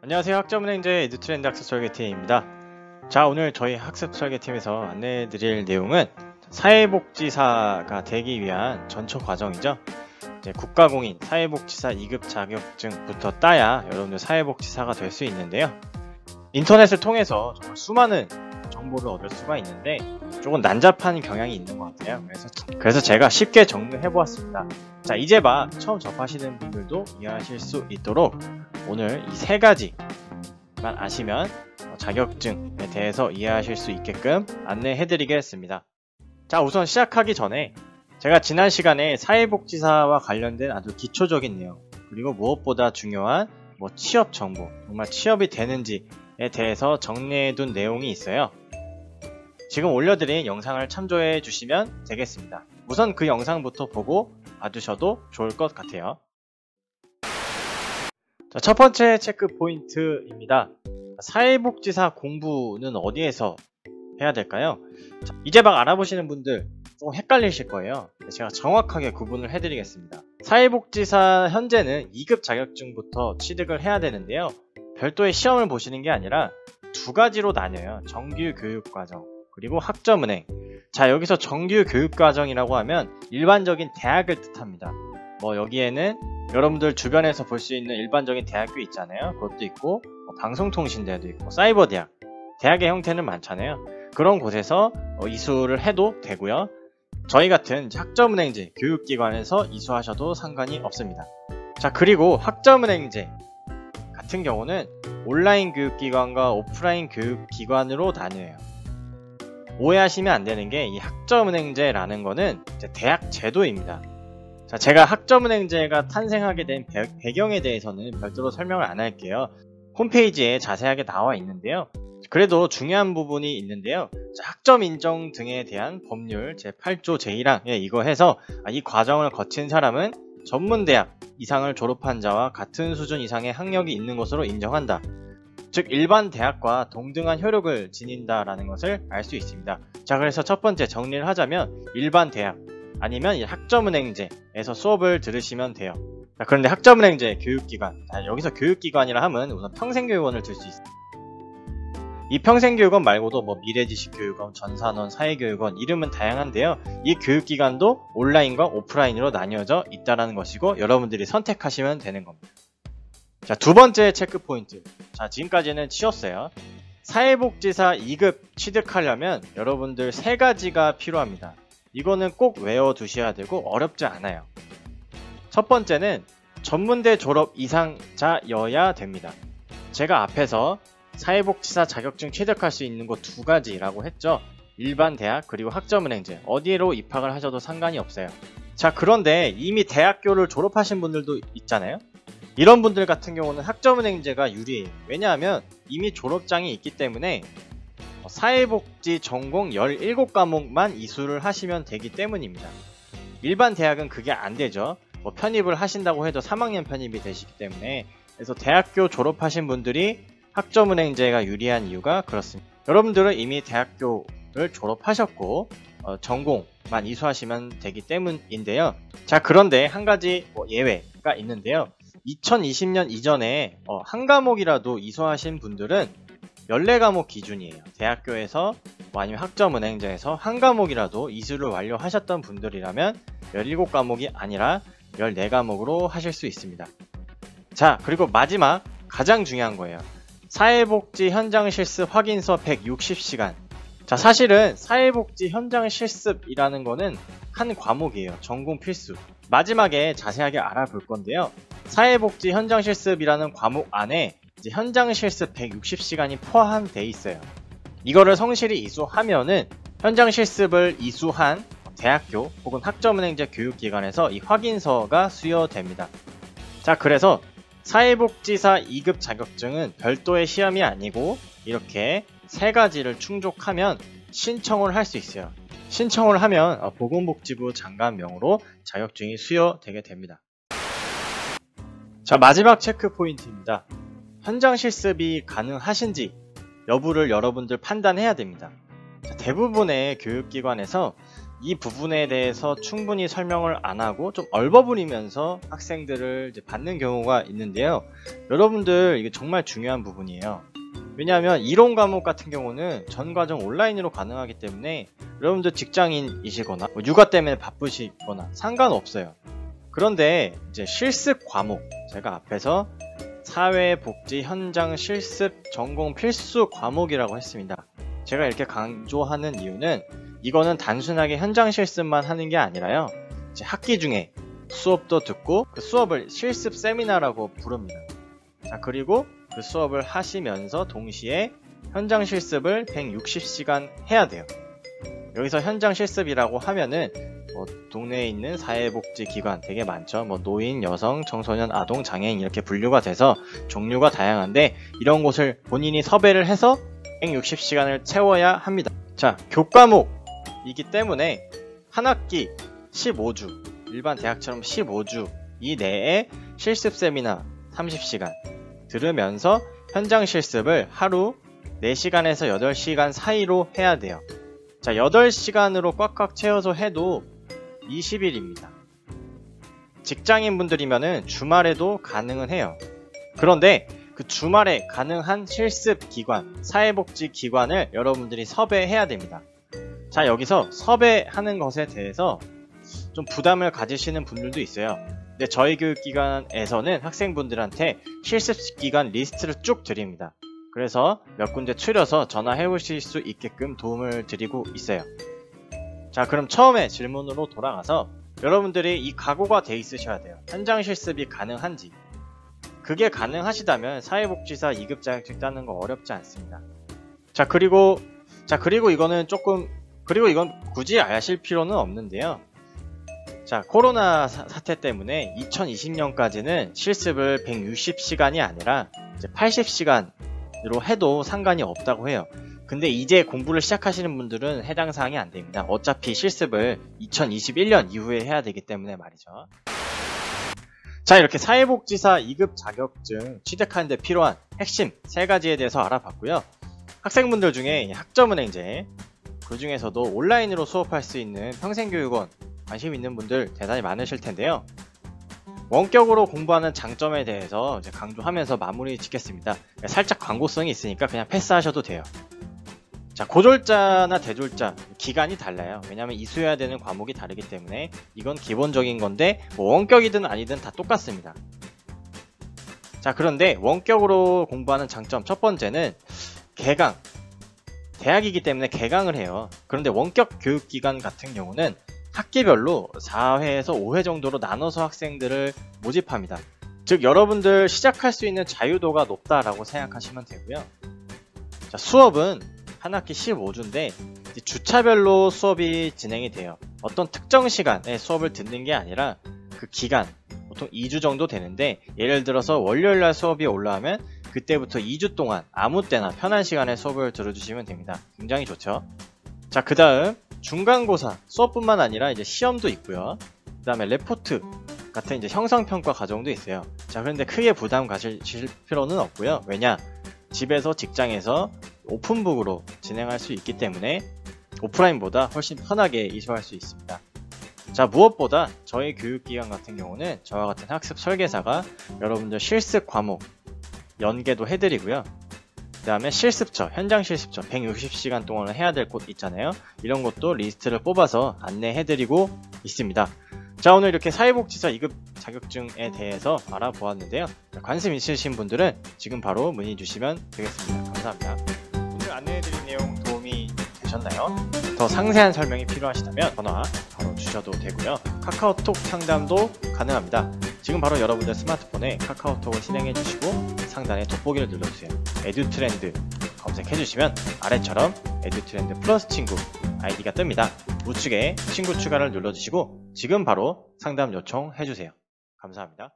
안녕하세요. 학점은행제 에듀트렌드 학습설계팀입니다. 자, 오늘 저희 학습설계팀에서 안내해드릴 내용은 사회복지사가 되기 위한 전초 과정이죠. 이제 국가공인 사회복지사 2급 자격증부터 따야 여러분들 사회복지사가 될 수 있는데요. 인터넷을 통해서 정말 수많은 정보를 얻을 수가 있는데 조금 난잡한 경향이 있는 것 같아요. 그래서 제가 쉽게 정리해보았습니다. 자, 이제 처음 접하시는 분들도 이해하실 수 있도록 오늘 이 세 가지만 아시면 자격증에 대해서 이해하실 수 있게끔 안내해드리겠습니다. 자, 우선 시작하기 전에 제가 지난 시간에 사회복지사와 관련된 아주 기초적인 내용, 그리고 무엇보다 중요한 취업 정보, 정말 취업이 되는지에 대해서 정리해둔 내용이 있어요. 지금 올려드린 영상을 참조해 주시면 되겠습니다. 우선 그 영상부터 보고 봐주셔도 좋을 것 같아요. 자, 첫 번째 체크 포인트입니다. 사회복지사 공부는 어디에서 해야 될까요? 자, 이제 막 알아보시는 분들 조금 헷갈리실 거예요. 제가 정확하게 구분을 해드리겠습니다. 사회복지사 현재는 2급 자격증부터 취득을 해야 되는데요. 별도의 시험을 보시는 게 아니라 두 가지로 나뉘어요. 정규교육과정 그리고 학점은행. 자, 여기서 정규교육과정이라고 하면 일반적인 대학을 뜻합니다. 여기에는 여러분들 주변에서 볼 수 있는 일반적인 대학교 있잖아요. 그것도 있고 방송통신대도 있고 사이버대학, 대학의 형태는 많잖아요. 그런 곳에서 이수를 해도 되고요. 저희 같은 학점은행제 교육기관에서 이수하셔도 상관이 없습니다. 자, 그리고 학점은행제 같은 경우는 온라인 교육기관과 오프라인 교육기관으로 나뉘어요. 오해하시면 안 되는 게 이 학점은행제라는 거는 이제 대학 제도입니다. 자, 제가 학점은행제가 탄생하게 된 배경에 대해서는 별도로 설명을 안 할게요. 홈페이지에 자세하게 나와 있는데요. 그래도 중요한 부분이 있는데요. 자, 학점 인정 등에 대한 법률 제8조 제1항 이거 해서 이 과정을 거친 사람은 전문대학 이상을 졸업한 자와 같은 수준 이상의 학력이 있는 것으로 인정한다. 즉 일반 대학과 동등한 효력을 지닌다라는 것을 알 수 있습니다. 자, 그래서 첫 번째 정리를 하자면 일반 대학 아니면 학점은행제에서 수업을 들으시면 돼요. 자, 그런데 학점은행제 교육기관, 여기서 교육기관이라 하면 우선 평생교육원을 들 수 있습니다. 이 평생교육원 말고도 미래지식교육원, 전산원, 사회교육원 이름은 다양한데요. 이 교육기관도 온라인과 오프라인으로 나뉘어져 있다는 것이고 여러분들이 선택하시면 되는 겁니다. 자, 두 번째 체크 포인트. 자, 지금까지는 치웠어요. 사회복지사 2급 취득하려면 여러분들 세 가지가 필요합니다. 이거는 꼭 외워두셔야 되고 어렵지 않아요. 첫 번째는 전문대 졸업 이상자여야 됩니다. 제가 앞에서 사회복지사 자격증 취득할 수 있는 곳 두 가지라고 했죠. 일반 대학 그리고 학점은행제 어디로 입학을 하셔도 상관이 없어요. 자, 그런데 이미 대학교를 졸업하신 분들도 있잖아요. 이런 분들 같은 경우는 학점은행제가 유리해요. 왜냐하면 이미 졸업장이 있기 때문에 사회복지 전공 17과목만 이수를 하시면 되기 때문입니다. 일반 대학은 그게 안 되죠. 편입을 하신다고 해도 3학년 편입이 되시기 때문에. 그래서 대학교 졸업하신 분들이 학점은행제가 유리한 이유가 그렇습니다. 여러분들은 이미 대학교를 졸업하셨고 전공만 이수하시면 되기 때문인데요. 자, 그런데 한 가지 예외가 있는데요. 2020년 이전에 한 과목이라도 이수하신 분들은 14과목 기준이에요. 대학교에서 아니면 학점은행제에서 한 과목이라도 이수를 완료하셨던 분들이라면 17과목이 아니라 14과목으로 하실 수 있습니다. 자, 그리고 마지막 가장 중요한 거예요. 사회복지 현장 실습 확인서 160시간. 자, 사실은 사회복지 현장 실습이라는 거는 한 과목이에요. 전공 필수. 마지막에 자세하게 알아볼 건데요. 사회복지 현장 실습이라는 과목 안에 이제 현장 실습 160시간이 포함되어 있어요. 이거를 성실히 이수하면은 현장 실습을 이수한 대학교 혹은 학점은행제 교육기관에서 이 확인서가 수여됩니다. 자, 그래서 사회복지사 2급 자격증은 별도의 시험이 아니고 이렇게 세 가지를 충족하면 신청을 할 수 있어요. 신청을 하면 보건복지부 장관명으로 자격증이 수여되게 됩니다. 자, 마지막 체크 포인트입니다. 현장 실습이 가능하신지 여부를 여러분들 판단해야 됩니다. 자, 대부분의 교육기관에서 이 부분에 대해서 충분히 설명을 안 하고 좀 얼버무리면서 학생들을 이제 받는 경우가 있는데요. 여러분들 이게 정말 중요한 부분이에요. 왜냐하면 이론 과목 같은 경우는 전 과정 온라인으로 가능하기 때문에 여러분들 직장인이시거나 육아 때문에 바쁘시거나 상관없어요. 그런데 이제 실습 과목, 제가 앞에서 사회복지 현장 실습 전공 필수 과목이라고 했습니다. 제가 이렇게 강조하는 이유는 이거는 단순하게 현장 실습만 하는 게 아니라요. 이제 학기 중에 수업도 듣고 그 수업을 실습 세미나라고 부릅니다. 자, 그리고 그 수업을 하시면서 동시에 현장 실습을 160시간 해야 돼요. 여기서 현장 실습이라고 하면은 동네에 있는 사회복지기관 되게 많죠. 노인, 여성, 청소년, 아동, 장애인 이렇게 분류가 돼서 종류가 다양한데 이런 곳을 본인이 섭외를 해서 160시간을 채워야 합니다. 자, 교과목이기 때문에 한 학기 15주, 일반 대학처럼 15주 이 내에 실습 세미나 30시간 들으면서 현장 실습을 하루 4시간에서 8시간 사이로 해야 돼요. 자, 8시간으로 꽉꽉 채워서 해도 20일입니다. 직장인분들이면은 주말에도 가능은 해요. 그런데 그 주말에 가능한 실습 기관, 사회복지 기관을 여러분들이 섭외해야 됩니다. 자, 여기서 섭외하는 것에 대해서 좀 부담을 가지시는 분들도 있어요. 근데 저희 교육기관에서는 학생분들한테 실습기관 리스트를 쭉 드립니다. 그래서 몇 군데 추려서 전화해 보실 수 있게끔 도움을 드리고 있어요. 자, 그럼 처음에 질문으로 돌아가서 여러분들이 이 각오가 돼 있으셔야 돼요. 현장 실습이 가능한지. 그게 가능하시다면 사회복지사 2급 자격증 따는 거 어렵지 않습니다. 그리고 이건 굳이 아실 필요는 없는데요. 자, 코로나 사태 때문에 2020년까지는 실습을 160시간이 아니라 이제 80시간으로 해도 상관이 없다고 해요. 근데 이제 공부를 시작하시는 분들은 해당 사항이 안 됩니다. 어차피 실습을 2021년 이후에 해야 되기 때문에 말이죠. 자, 이렇게 사회복지사 2급 자격증 취득하는 데 필요한 핵심 3가지에 대해서 알아봤고요. 학생분들 중에 학점은행제, 그 중에서도 온라인으로 수업할 수 있는 평생교육원 관심 있는 분들 대단히 많으실 텐데요. 원격으로 공부하는 장점에 대해서 이제 강조하면서 마무리 짓겠습니다. 살짝 광고성이 있으니까 그냥 패스하셔도 돼요. 자, 고졸자나 대졸자 기간이 달라요. 왜냐하면 이수해야 되는 과목이 다르기 때문에 이건 기본적인 건데 원격이든 아니든 다 똑같습니다. 자, 그런데 원격으로 공부하는 장점 첫 번째는 개강, 대학이기 때문에 개강을 해요. 그런데 원격 교육기관 같은 경우는 학기별로 4회에서 5회 정도로 나눠서 학생들을 모집합니다. 즉 여러분들 시작할 수 있는 자유도가 높다라고 생각하시면 되고요. 자, 수업은 한 학기 15주인데 주차별로 수업이 진행이 돼요. 어떤 특정 시간에 수업을 듣는 게 아니라 그 기간, 보통 2주 정도 되는데 예를 들어서 월요일날 수업이 올라오면 그때부터 2주 동안 아무 때나 편한 시간에 수업을 들어주시면 됩니다. 굉장히 좋죠. 자, 그 다음 중간고사 수업뿐만 아니라 이제 시험도 있고요. 그 다음에 레포트 같은 이제 형성평가 과정도 있어요. 자, 그런데 크게 부담 가지실 필요는 없고요. 왜냐? 집에서 직장에서 오픈북으로 진행할 수 있기 때문에 오프라인보다 훨씬 편하게 이수할 수 있습니다. 자, 무엇보다 저희 교육기관 같은 경우는 저와 같은 학습 설계사가 여러분들 실습 과목 연계도 해드리고요. 그 다음에 실습처, 현장 실습처 160시간 동안 해야 될 곳 있잖아요. 이런 것도 리스트를 뽑아서 안내해드리고 있습니다. 자, 오늘 이렇게 사회복지사 2급 자격증에 대해서 알아보았는데요. 관심 있으신 분들은 지금 바로 문의 주시면 되겠습니다. 감사합니다. 오늘 안내해드린 내용 도움이 되셨나요? 더 상세한 설명이 필요하시다면 전화 바로 주셔도 되고요. 카카오톡 상담도 가능합니다. 지금 바로 여러분들 스마트폰에 카카오톡을 실행해 주시고 상단에 돋보기를 눌러주세요. 에듀트렌드 검색해 주시면 아래처럼 에듀트렌드 플러스 친구 아이디가 뜹니다. 우측에 친구 추가를 눌러주시고 지금 바로 상담 요청해 주세요. 감사합니다.